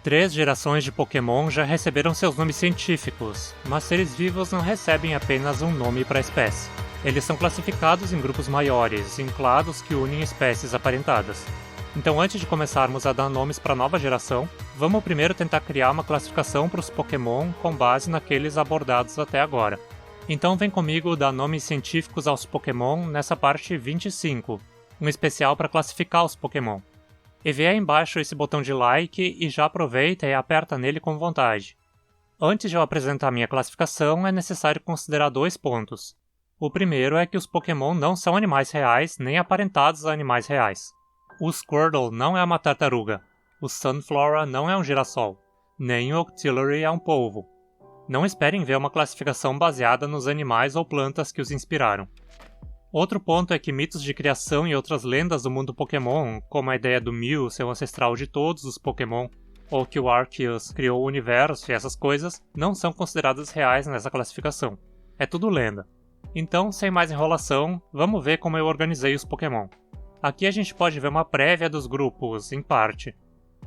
3 gerações de Pokémon já receberam seus nomes científicos, mas seres vivos não recebem apenas um nome para a espécie. Eles são classificados em grupos maiores, em clados que unem espécies aparentadas. Então, antes de começarmos a dar nomes para a nova geração, vamos primeiro tentar criar uma classificação para os Pokémon com base naqueles abordados até agora. Então vem comigo dar nomes científicos aos Pokémon nessa parte 25, um especial para classificar os Pokémon. E vê aí embaixo esse botão de like e já aproveita e aperta nele com vontade. Antes de eu apresentar minha classificação, é necessário considerar 2 pontos. O primeiro é que os Pokémon não são animais reais nem aparentados a animais reais. O Squirtle não é uma tartaruga, o Sunflora não é um girassol, nem o Octillery é um polvo. Não esperem ver uma classificação baseada nos animais ou plantas que os inspiraram. Outro ponto é que mitos de criação e outras lendas do mundo Pokémon, como a ideia do Mew ser o ancestral de todos os Pokémon, ou que o Arceus criou o universo e essas coisas, não são consideradas reais nessa classificação. É tudo lenda. Então, sem mais enrolação, vamos ver como eu organizei os Pokémon. Aqui a gente pode ver uma prévia dos grupos, em parte.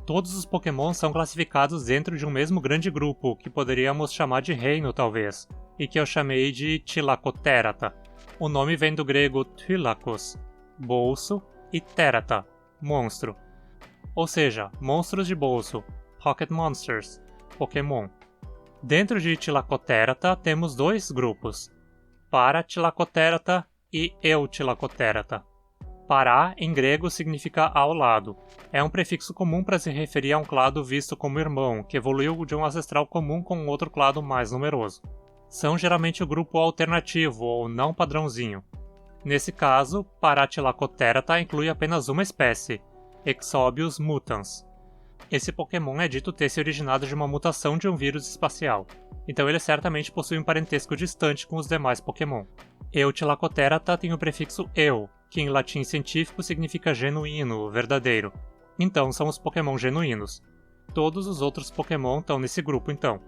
Todos os Pokémon são classificados dentro de um mesmo grande grupo, que poderíamos chamar de reino talvez, e que eu chamei de Thylakoterata. O nome vem do grego thylakos, bolso, e terata, monstro. Ou seja, monstros de bolso, Pocket Monsters, Pokémon. Dentro de Thylakoterata temos 2 grupos, Para-Thylakoterata e Eu-Thylakoterata. Para, em grego, significa ao lado. É um prefixo comum para se referir a um clado visto como irmão, que evoluiu de um ancestral comum com outro clado mais numeroso. São geralmente o grupo alternativo ou não padrãozinho. Nesse caso, Para-Thylakoterata inclui apenas uma espécie, Exobius mutans. Esse Pokémon é dito ter se originado de uma mutação de um vírus espacial, então ele certamente possui um parentesco distante com os demais Pokémon. Eu-Thylakoterata tem o prefixo eu, que em latim científico significa genuíno, verdadeiro. Então são os Pokémon genuínos. Todos os outros Pokémon estão nesse grupo então.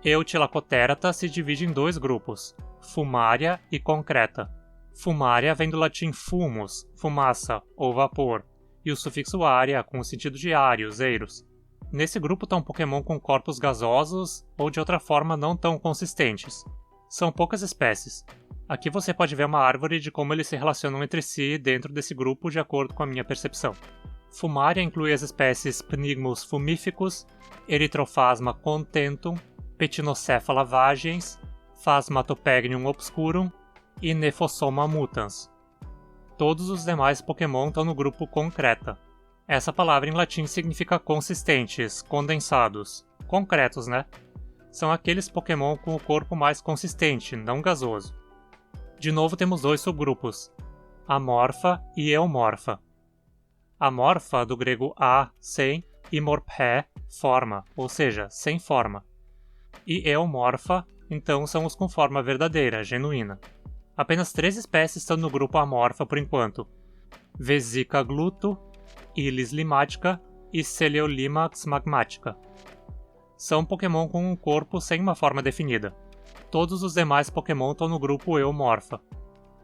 Eu-Thylakoterata se divide em 2 grupos, Fumária e Concreta. Fumária vem do latim fumus, fumaça ou vapor, e o sufixo área com o sentido de áreos, eiros. Nesse grupo estão Pokémon com corpos gasosos ou de outra forma não tão consistentes. São poucas espécies. Aqui você pode ver uma árvore de como eles se relacionam entre si dentro desse grupo de acordo com a minha percepção. Fumária inclui as espécies Pnigmus fumificus, Erythrophasma contentum, Petinocephala vagens, Phasmatopegnium obscurum e Nephosoma mutans. Todos os demais Pokémon estão no grupo Concreta. Essa palavra em latim significa consistentes, condensados, concretos, né? São aqueles Pokémon com o corpo mais consistente, não gasoso. De novo temos 2 subgrupos, Amorpha e Eumorpha. Amorpha, do grego a, sem, e morphé, forma, ou seja, sem forma. E Eumorpha, então, são os com forma verdadeira, genuína. Apenas 3 espécies estão no grupo Amorpha por enquanto, Vesica gluto, Ilis limatica e Celeolimax magmatica. São Pokémon com um corpo sem uma forma definida. Todos os demais Pokémon estão no grupo Eumorpha.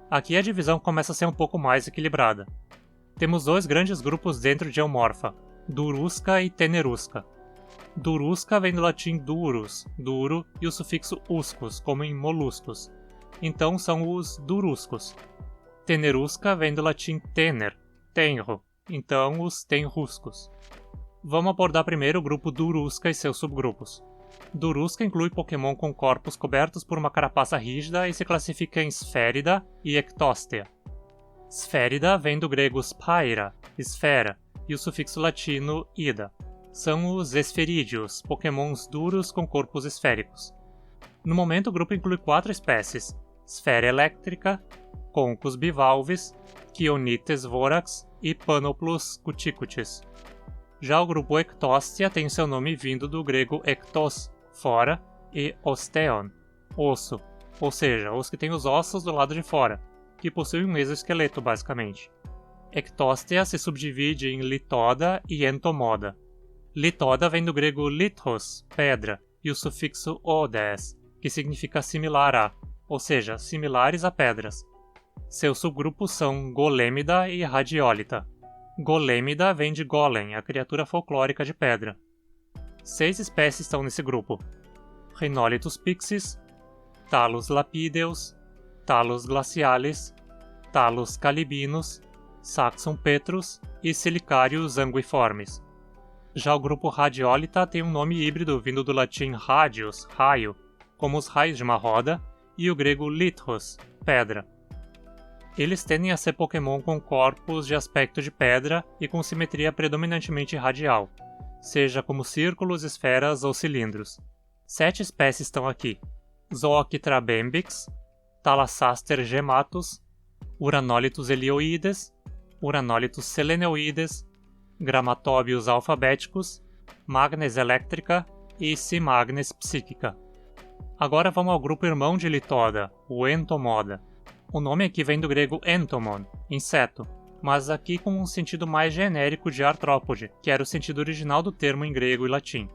Aqui a divisão começa a ser um pouco mais equilibrada. Temos 2 grandes grupos dentro de Eumorpha, Durusca e Tenerusca. Durusca vem do latim durus, duro, e o sufixo uscus, como em moluscos. Então são os duruscos. Tenerusca vem do latim tener, tenro, então os tenruscos. Vamos abordar primeiro o grupo Durusca e seus subgrupos. Durusca inclui Pokémon com corpos cobertos por uma carapaça rígida e se classifica em Sphérida e Ectóstea. Sphérida vem do grego sphaira, esfera, e o sufixo latino ida. São os Esferídeos, Pokémons duros com corpos esféricos. No momento o grupo inclui 4 espécies, Sfera eléctrica, Concus bivalves, Chionites vorax e Panoplus cuticutis. Já o grupo Ectóstea tem seu nome vindo do grego ektos, fora, e osteon, osso, ou seja, os que têm os ossos do lado de fora, que possuem um exoesqueleto basicamente. Ectóstea se subdivide em Litoda e Entomoda. Litoda vem do grego lithos, pedra, e o sufixo odes, que significa similar a, ou seja, similares a pedras. Seus subgrupos são Golêmida e Radiolita. Golêmida vem de Golem, a criatura folclórica de pedra. 6 espécies estão nesse grupo: Rhinolitus pixis, Talus lapideus, Talus glacialis, Talus calibinus, Saxon petrus e Silicarius anguiformes. Já o grupo Radiolita tem um nome híbrido vindo do latim radius, raio, como os raios de uma roda, e o grego lithos, pedra. Eles tendem a ser Pokémon com corpos de aspecto de pedra e com simetria predominantemente radial, seja como círculos, esferas ou cilindros. 7 espécies estão aqui: Zoochytra bembix, Thalassaster gematus, Uranolitus helioides, Uranolitus seleneoides, Gramatobius alphabeticus, Magnes electrica e Cimagnes psíquica. Agora vamos ao grupo irmão de Lithoda, o Entomoda. O nome aqui vem do grego entomon, inseto, mas aqui com um sentido mais genérico de artrópode, que era o sentido original do termo em grego e latim.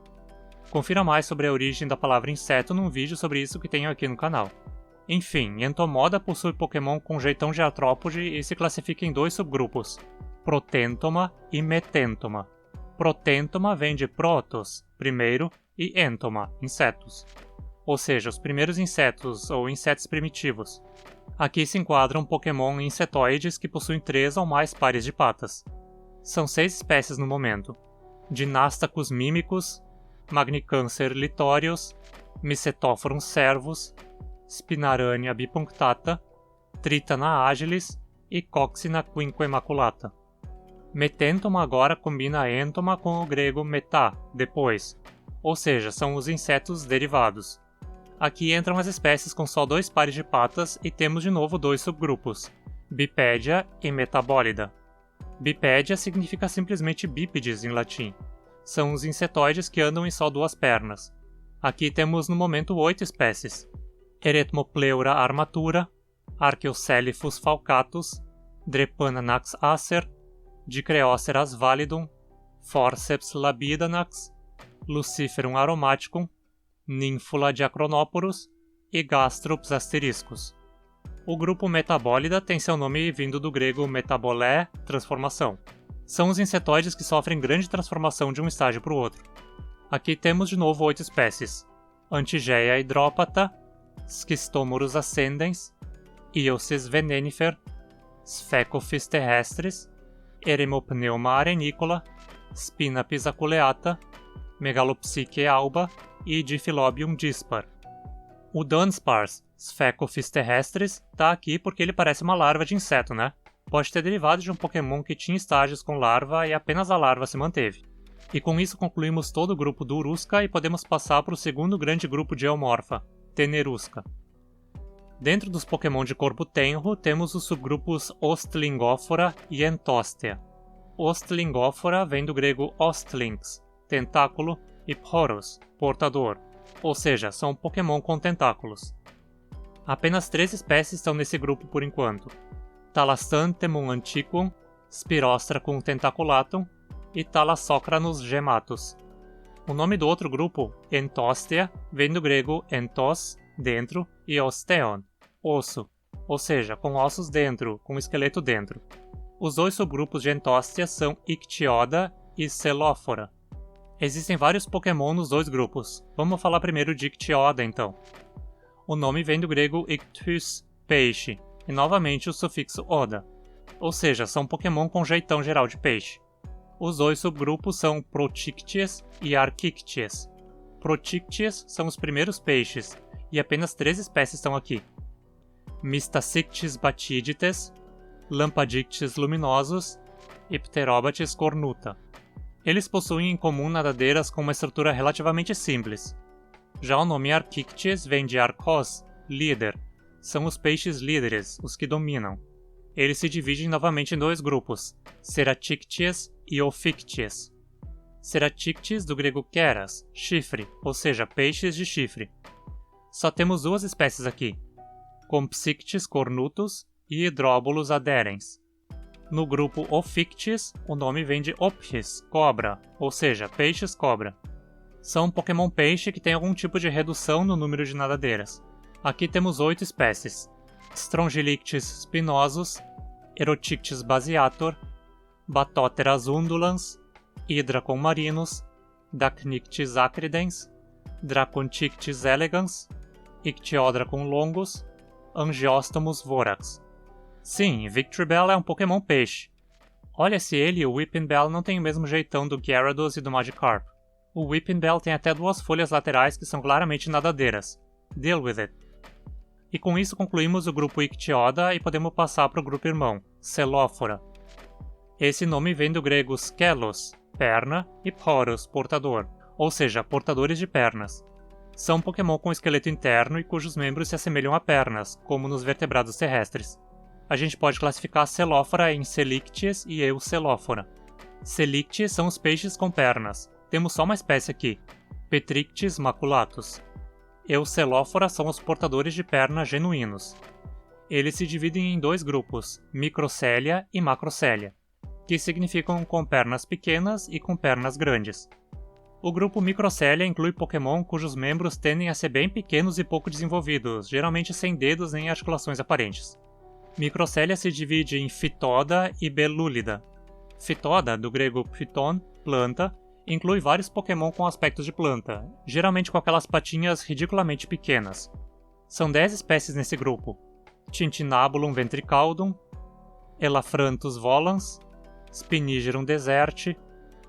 Confira mais sobre a origem da palavra inseto num vídeo sobre isso que tenho aqui no canal. Enfim, Entomoda possui Pokémon com jeitão de artrópode e se classifica em 2 subgrupos: Protentoma e Metentoma. Protentoma vem de protos, primeiro, e entoma, insetos. Ou seja, os primeiros insetos ou insetos primitivos. Aqui se enquadram Pokémon insetoides que possuem 3 ou mais pares de patas. São 6 espécies no momento: Dynastacus mimicus, Magnicancer litorius, Mycetophorum cervus, Spinarania bipunctata, Tritana agilis e Coxina quinquemaculata. Metentoma agora combina entoma com o grego metá, depois, ou seja, são os insetos derivados. Aqui entram as espécies com só 2 pares de patas e temos de novo 2 subgrupos, Bipédia e Metabólida. Bipédia significa simplesmente bípedes em latim. São os insetoides que andam em só 2 pernas. Aqui temos no momento 8 espécies: Eretmopleura armatura, Archaeocelifus falcatus, Drepananax acer, Dicreoceras validum, Forceps labidanax, Luciferum aromaticum, Nymphula diacronoporus e Gastrops asteriscus. O grupo Metabólida tem seu nome vindo do grego metabolé, transformação. São os insetoides que sofrem grande transformação de um estágio para o outro. Aqui temos de novo 8 espécies: Antigeia hydropata, Schistomorus ascendens, Iosis venenifer, Sphecophis terrestris, Eremopneuma arenicola, Spinapis aculeata, Megalopsyche alba e Diffilobium dispar. O Dunsparce, Sphecophis terrestris, tá aqui porque ele parece uma larva de inseto, né? Pode ter derivado de um Pokémon que tinha estágios com larva e apenas a larva se manteve. E com isso concluímos todo o grupo do Urusca e podemos passar para o segundo grande grupo de Eomorpha, Tenerusca. Dentro dos Pokémon de corpo tenro, temos os subgrupos Ostlingóphora e Entostea. Ostlingóphora vem do grego ostlings, tentáculo, e Phoros, portador, ou seja, são Pokémon com tentáculos. Apenas 3 espécies estão nesse grupo por enquanto: Thalassanthemum antiquum, Spirostracum tentaculatum e Thalassocranus gematus. O nome do outro grupo, Entostea, vem do grego entos, dentro, e osteon, osso, ou seja, com ossos dentro, com esqueleto dentro. Os 2 subgrupos de Entostea são Ictioda e Celófora. Existem vários Pokémon nos 2 grupos. Vamos falar primeiro de Ictioda então. O nome vem do grego ictus, peixe, e novamente o sufixo oda, ou seja, são Pokémon com jeitão geral de peixe. Os 2 subgrupos são Proticties e Arquicties. Proticties são os primeiros peixes, e apenas 3 espécies estão aqui: Mystacictis batidites, Lampadictis luminosus e Pterobates cornuta. Eles possuem em comum nadadeiras com uma estrutura relativamente simples. Já o nome Arquicties vem de Arcos, líder. São os peixes líderes, os que dominam. Eles se dividem novamente em 2 grupos, Ceraticties e Ophicties. Ceraticties do grego keras, chifre, ou seja, peixes de chifre. Só temos 2 espécies aqui, Compsictis cornutus e Hydrobolus aderens. No grupo Ophicties, o nome vem de Ophis, cobra, ou seja, peixes-cobra. São um Pokémon peixe que tem algum tipo de redução no número de nadadeiras. Aqui temos 8 espécies: Strongylictis spinosus, Erotictis baseator, Bathoteras undulans, Hydracon marinus, Dacnyctes acridens, Dracontictis elegans, Ictiodracon longus, Angiostomus vorax. Sim, Victreebel é um Pokémon peixe. Olha se ele e o Weepinbell não têm o mesmo jeitão do Gyarados e do Magikarp. O Weepinbell tem até 2 folhas laterais que são claramente nadadeiras. Deal with it. E com isso concluímos o grupo Ictioda e podemos passar para o grupo irmão, Celófora. Esse nome vem do grego skelos, perna, e poros, portador, ou seja, portadores de pernas. São Pokémon com esqueleto interno e cujos membros se assemelham a pernas, como nos vertebrados terrestres. A gente pode classificar Celófora em Celictes e Eucelófora. Celictes são os peixes com pernas. Temos só uma espécie aqui, Petrictes maculatus. Eucelófora são os portadores de perna genuínos. Eles se dividem em 2 grupos, Microcélia e Macrocélia, que significam com pernas pequenas e com pernas grandes. O grupo Microcélia inclui Pokémon cujos membros tendem a ser bem pequenos e pouco desenvolvidos, geralmente sem dedos nem articulações aparentes. Microcélia se divide em Phytoda e Belúlida. Phytoda, do grego phyton, planta, inclui vários Pokémon com aspectos de planta, geralmente com aquelas patinhas ridiculamente pequenas. São 10 espécies nesse grupo: Tintinabulum ventricaldum, Elafrantus volans, Spinigerum deserte,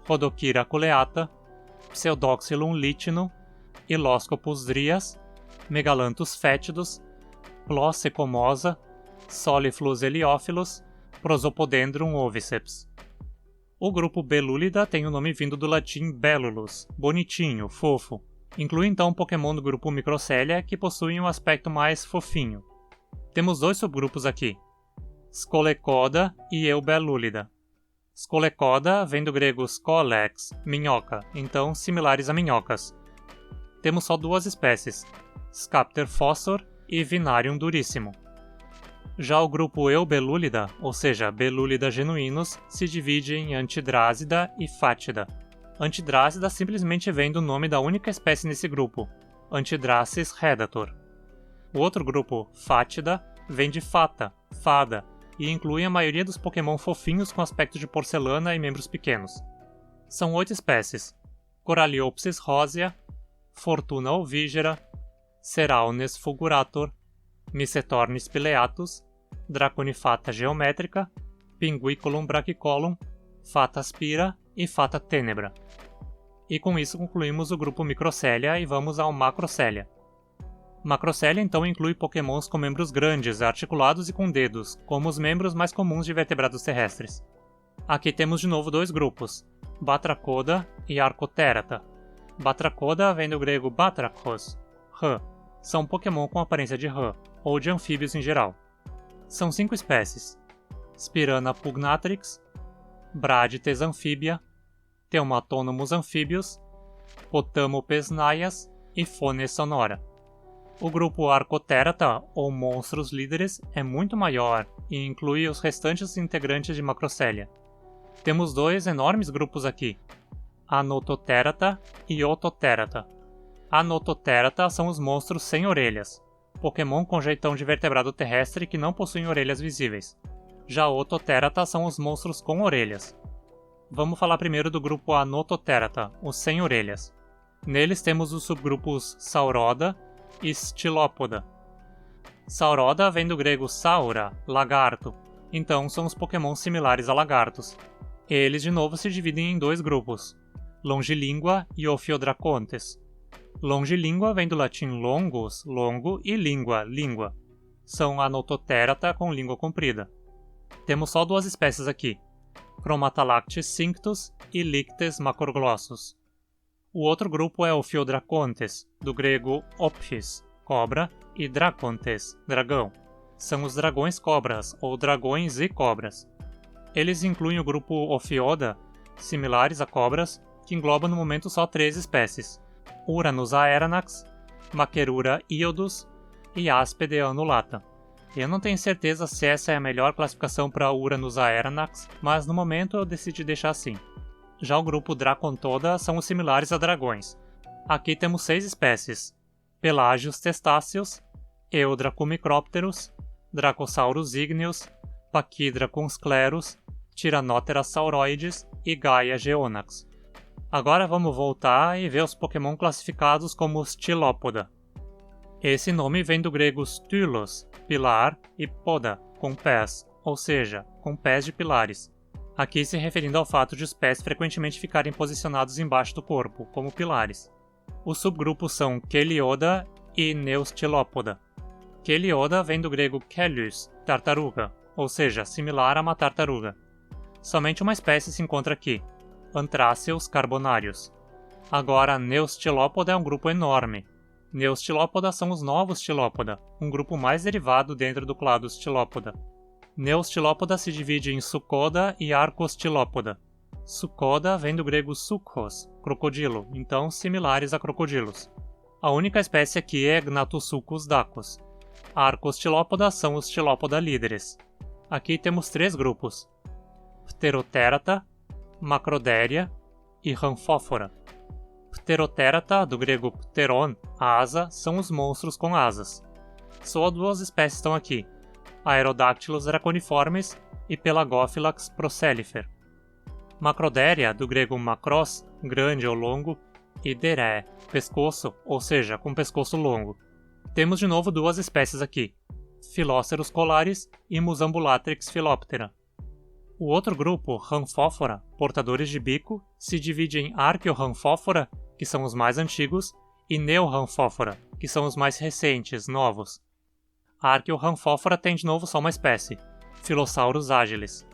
Rhodokyra aculeata, Pseudoxylum litinum, Iloscopus drias, Megalanthus fétidus, Plos secomosa, Soliflus heliófilos, Prosopodendrum oviceps. O grupo Belúlida tem o nome vindo do latim bellulus, bonitinho, fofo. Inclui então Pokémon do grupo Microcélia que possuem um aspecto mais fofinho. Temos 2 subgrupos aqui, Scolecoda e Eubelúlida. Scolecoda vem do grego scolex, minhoca, então similares a minhocas. Temos só 2 espécies, Scapter fossor e Vinarium durissimo. Já o grupo Eubelúlida, ou seja, Belúlida genuínos, se divide em Antidrásida e Fátida. Antidrásida simplesmente vem do nome da única espécie nesse grupo, Antidrassis redator. O outro grupo, Fátida, vem de Fata, fada, e inclui a maioria dos Pokémon fofinhos com aspecto de porcelana e membros pequenos. São 8 espécies: Coralliopsis rosea, Fortuna ovigera, Seraunes fulgurator, Micetornis pileatus, Draconifata geométrica, Pinguiculum brachycolum, Fata spira e Fata tenebra. E com isso concluímos o grupo Microcélia e vamos ao Macrocélia. Macrocélia então inclui Pokémons com membros grandes, articulados e com dedos, como os membros mais comuns de vertebrados terrestres. Aqui temos de novo 2 grupos, Batracoda e Arcoterata. Batracoda vem do grego batrakos, rã. São Pokémon com aparência de rã, ou de anfíbios em geral. São 5 espécies, Spirana pugnatrix, Bradites amphibia, Teumatonomus amphibius, Potamopesnaias e Fones sonora. O grupo Arcoterata, ou monstros líderes, é muito maior e inclui os restantes integrantes de Macrocélia. Temos 2 enormes grupos aqui, Anototerata e Ototerata. Anototerata são os monstros sem orelhas, Pokémon com jeitão de vertebrado terrestre que não possuem orelhas visíveis. Já Ototerata são os monstros com orelhas. Vamos falar primeiro do grupo Anototerata, os sem orelhas. Neles temos os subgrupos Sauroda e Stilópoda. Sauroda vem do grego saura, lagarto, então são os Pokémon similares a lagartos. Eles de novo se dividem em 2 grupos, Longilíngua e Ophiodracontes. Longilíngua vem do latim longus, longo, e língua, língua. São Anototerata com língua comprida. Temos só 2 espécies aqui, Chromatalactis cinctus e Lictes macroglossus. O outro grupo é Ophiodracontes, do grego ophis, cobra, e Dracontes, dragão. São os dragões cobras, ou dragões e cobras. Eles incluem o grupo Ophioda, similares a cobras, que engloba no momento só 3 espécies, Uranus aeranax, Maquerura iodus e Aspide annulata. Eu não tenho certeza se essa é a melhor classificação para Uranus aeranax, mas no momento eu decidi deixar assim. Já o grupo Dracontoda são os similares a dragões. Aqui temos 6 espécies, Pelagius testáceos, Eudracomicropterus, Dracosaurus igneus, Pachydracon sclerus, Tyrannothera sauroides e Gaia geonax. Agora vamos voltar e ver os Pokémon classificados como Stylopod. Esse nome vem do grego stylos, pilar, e poda, com pés, ou seja, com pés de pilares. Aqui se referindo ao fato de os pés frequentemente ficarem posicionados embaixo do corpo, como pilares. Os subgrupos são Kelioda e Neustylopoda. Kelioda vem do grego Kelios, tartaruga, ou seja, similar a uma tartaruga. Somente uma espécie se encontra aqui, Anthraceus carbonarius. Agora, Neustylopoda é um grupo enorme. Neustylopoda são os novos Stylopoda, um grupo mais derivado dentro do clado Stylopoda. Neustylopoda se divide em Sucoda e Arcostylopoda. Sucoda vem do grego sucos, crocodilo, então similares a crocodilos. A única espécie aqui é Gnatosuchus dacus. Arcostylopoda são os Stylopoda líderes. Aqui temos 3 grupos: Pteroterata, Macrodéria e Ranfófora. Pteroterata, do grego pteron, asa, são os monstros com asas. Só 2 espécies estão aqui: Aerodactylus draconiformes e Pelagophylax procelifer. Macrodéria, do grego macros, grande ou longo, e deré, pescoço, ou seja, com pescoço longo. Temos de novo 2 espécies aqui: Phylloceros colaris e Musambulatrix philoptera. O outro grupo, Ranfófora, portadores de bico, se divide em Archeoranfófora, que são os mais antigos, e Neoranfófora, que são os mais recentes, novos. A Archeoranfófora tem de novo só uma espécie, Phyllosaurus agilis.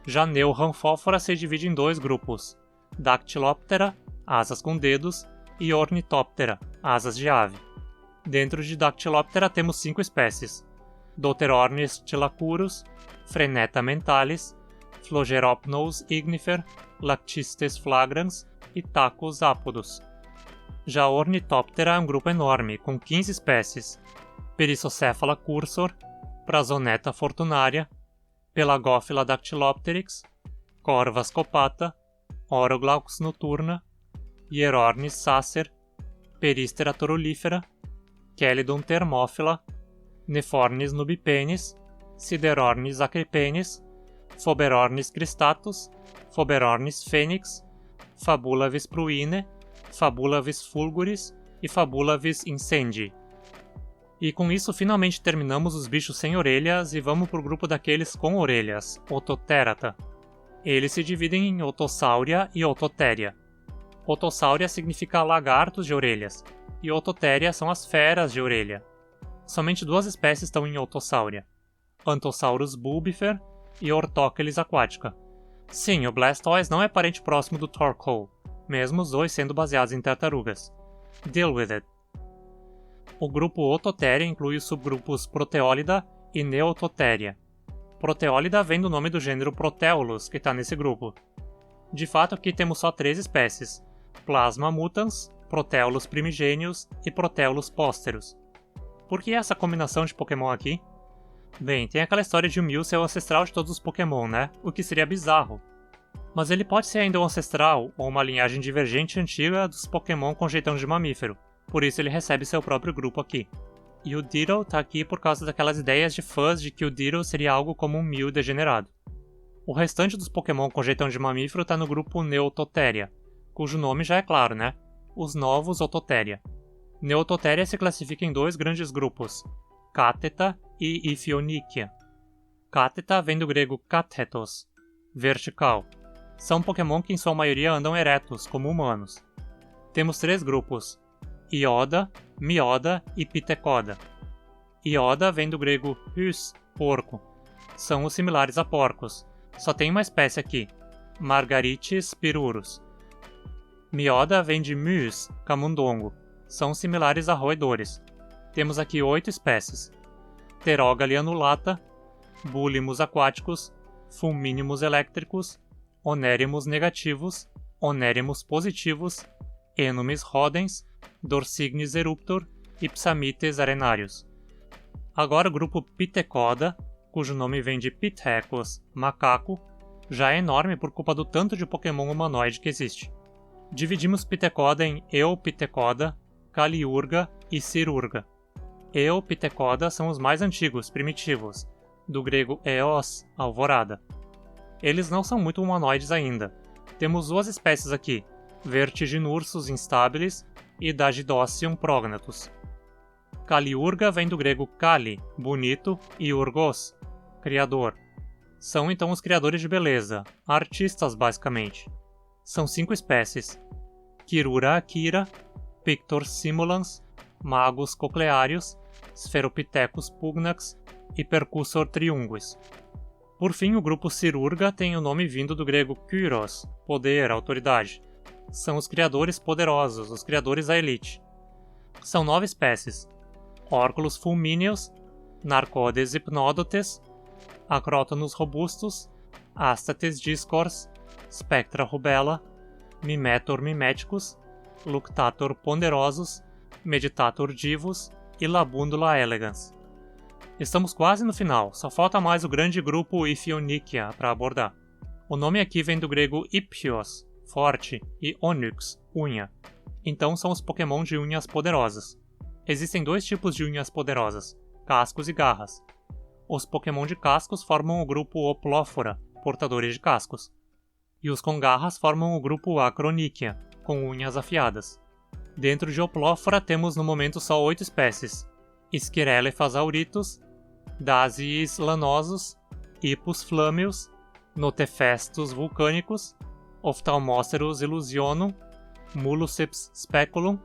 Já Neoranfófora se divide em 2 grupos, Dactyloptera, asas com dedos, e Ornithoptera, asas de ave. Dentro de Dactyloptera temos 5 espécies: Deuterornis chilacurus, Freneta mentalis, Phlogeropnous ignifer, Lactistes flagrans e Tacus apodus. Já Ornithoptera é um grupo enorme, com 15 espécies: Perissocéphala cursor, Prazoneta fortunaria, Pelagophylla dactylopteryx, Corvus copata, Oroglaux noturna, Hierornis sacer, Peristera torulífera, Chelidon thermophila, Nephornis nubipenis, Siderornis acripenis, Phoberornis cristatus, Phoberornis phoenix, Fabulavis pruine, Fabulavis fulguris e Fabulavis incendii. E com isso finalmente terminamos os bichos sem orelhas e vamos para o grupo daqueles com orelhas, Ototerata. Eles se dividem em Otossauria e Ototéria. Otossauria significa lagartos de orelhas, e Ototéria são as feras de orelha. Somente 2 espécies estão em Otossauria: Anthosaurus bulbifer e Orthocheles aquatica. Sim, o Blastoise não é parente próximo do Torkoal, mesmo os 2 sendo baseados em tartarugas. Deal with it. O grupo Ototéria inclui os subgrupos Proteólida e Neototéria. Proteólida vem do nome do gênero Proteolus, que está nesse grupo. De fato, aqui temos só 3 espécies: Plasma mutans, Proteolus primigenius e Proteolus posterus. Por que essa combinação de Pokémon aqui? Bem, tem aquela história de o Mew ser o ancestral de todos os Pokémon, né? O que seria bizarro. Mas ele pode ser ainda um ancestral ou uma linhagem divergente antiga dos Pokémon com jeitão de mamífero, por isso ele recebe seu próprio grupo aqui. E o Ditto tá aqui por causa daquelas ideias de fãs de que o Ditto seria algo como um Mew degenerado. O restante dos Pokémon com jeitão de mamífero tá no grupo Neototéria, cujo nome já é claro, né? Os novos Ototéria. Neototéria se classifica em 2 grandes grupos, Cáteta e Iphionychia. Cáteta vem do grego kathetos, vertical. São Pokémon que em sua maioria andam eretos, como humanos. Temos 3 grupos, Ioda, Mioda e Pitecoda. Ioda vem do grego hys, porco. São os similares a porcos. Só tem uma espécie aqui, Margaritis pirurus. Mioda vem de mys, camundongo. São similares a roedores. Temos aqui 8 espécies: Pterogali anulata, Bulimus aquáticos, Fulminimus elétricos, Onerimus negativos, Onerimus positivos, Enumis rodens, Dorsignis eruptor e Psamites arenarius. Agora o grupo Pitecoda, cujo nome vem de Pithecus, macaco, já é enorme por culpa do tanto de Pokémon humanoide que existe. Dividimos Pitecoda em Eopitecoda, Caliurga e Cirurga. Eopitecoda são os mais antigos, primitivos, do grego eos, alvorada. Eles não são muito humanoides ainda. Temos 2 espécies aqui, Vertiginursus instabilis e Dagidocium prognatus. Caliurga vem do grego cali, bonito, e urgos, criador. São então os criadores de beleza, artistas basicamente. São 5 espécies: Quirura aquira, Pictor simulans, Magus cochlearius, Spheropithecus pugnax e Percussor triunguis. Por fim, o grupo Cirurga tem o nome vindo do grego kyros, poder, autoridade. São os criadores poderosos, os criadores da elite. São 9 espécies: Orculus fulmineus, Narcodes hypnodotes, Acrótonus robustus, Astates discors, Spectra rubella, Mimetor mimeticus, Luctator ponderosus, Meditator divus e Labundula elegans. Estamos quase no final, só falta mais o grande grupo Iphionychia para abordar. O nome aqui vem do grego iphios, forte, e onyx, unha. Então são os Pokémon de unhas poderosas. Existem 2 tipos de unhas poderosas, cascos e garras. Os Pokémon de cascos formam o grupo Oplófora, portadores de cascos. E os com garras formam o grupo Acronychia, com unhas afiadas. Dentro de Oplófora temos no momento só 8 espécies: Schirelephas auritus, Dasiis lanosus, Hippus flammeus, Notefestus vulcanicus, Ophthalmoceros illusionum, Muluceps speculum,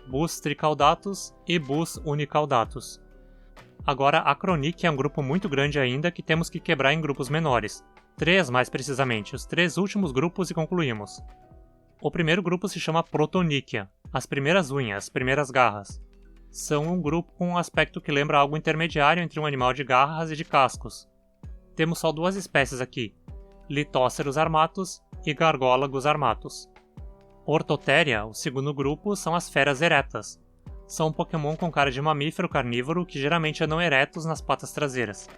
Bus tricaudatus e Bus unicaudatus. Agora, Acronychia é um grupo muito grande ainda que temos que quebrar em grupos menores. 3 mais precisamente, os 3 últimos grupos e concluímos. O primeiro grupo se chama Protonychia, as primeiras unhas, as primeiras garras. São um grupo com um aspecto que lembra algo intermediário entre um animal de garras e de cascos. Temos só 2 espécies aqui, Lithoceros armatus e Gargólagus armatus. Ortotheria, o segundo grupo, são as feras eretas. São um Pokémon com cara de mamífero carnívoro que geralmente andam eretos nas patas traseiras.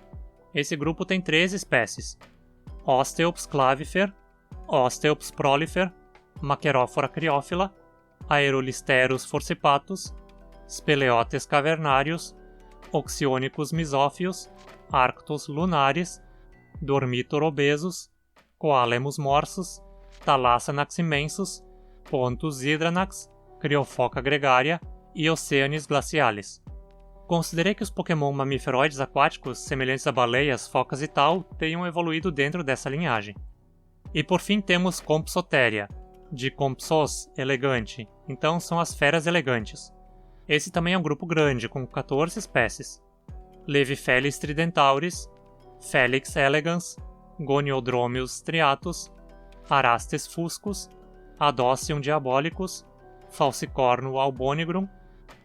Esse grupo tem 3 espécies: Osteops clavifer, Osteops prolifer, Machairophora criófila, Aerolisterus forcipatus, Speleotes cavernarius, Oxyonicus misófios, Arctos lunaris, Dormitor obesus, Coalemus morsus, Thalassanax immensus, Pontus hydranax, Criofoca gregaria e Oceanis glacialis. Considerei que os Pokémon mamiferoides aquáticos, semelhantes a baleias, focas e tal, tenham evoluído dentro dessa linhagem. E por fim temos Compsothéria, de Compsos, elegante, então são as feras elegantes. Esse também é um grupo grande, com 14 espécies: Levifelis tridentauris, Felix elegans, Goniodromius striatus, Arastes fuscus, Adocium diabolicus, Falcicorno albonigrum,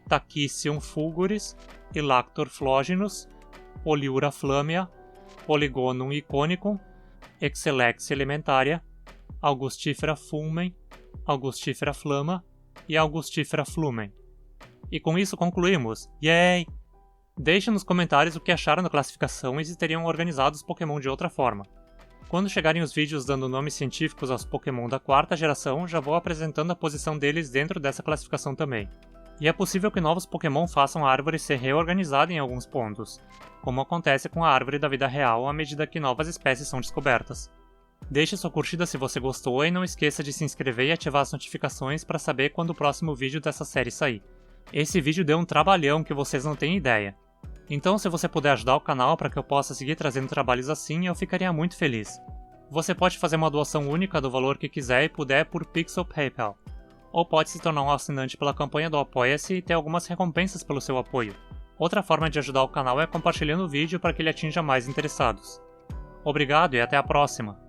Tachicium fulguris, Ilactor floginus, Poliura flammea, Polygonum iconicum, Exelexia elementaria, Augustifera fulmen, Augustifera flama e Augustifera flumen. E com isso concluímos. Yay! Deixe nos comentários o que acharam da classificação e se teriam organizado os Pokémon de outra forma. Quando chegarem os vídeos dando nomes científicos aos Pokémon da 4ª geração, já vou apresentando a posição deles dentro dessa classificação também. E é possível que novos Pokémon façam a árvore ser reorganizada em alguns pontos, como acontece com a árvore da vida real à medida que novas espécies são descobertas. Deixe sua curtida se você gostou e não esqueça de se inscrever e ativar as notificações para saber quando o próximo vídeo dessa série sair. Esse vídeo deu um trabalhão que vocês não têm ideia. Então, se você puder ajudar o canal para que eu possa seguir trazendo trabalhos assim, eu ficaria muito feliz. Você pode fazer uma doação única do valor que quiser e puder por Pix ou PayPal. Ou pode se tornar um assinante pela campanha do Apoia-se e ter algumas recompensas pelo seu apoio. Outra forma de ajudar o canal é compartilhando o vídeo para que ele atinja mais interessados. Obrigado e até a próxima!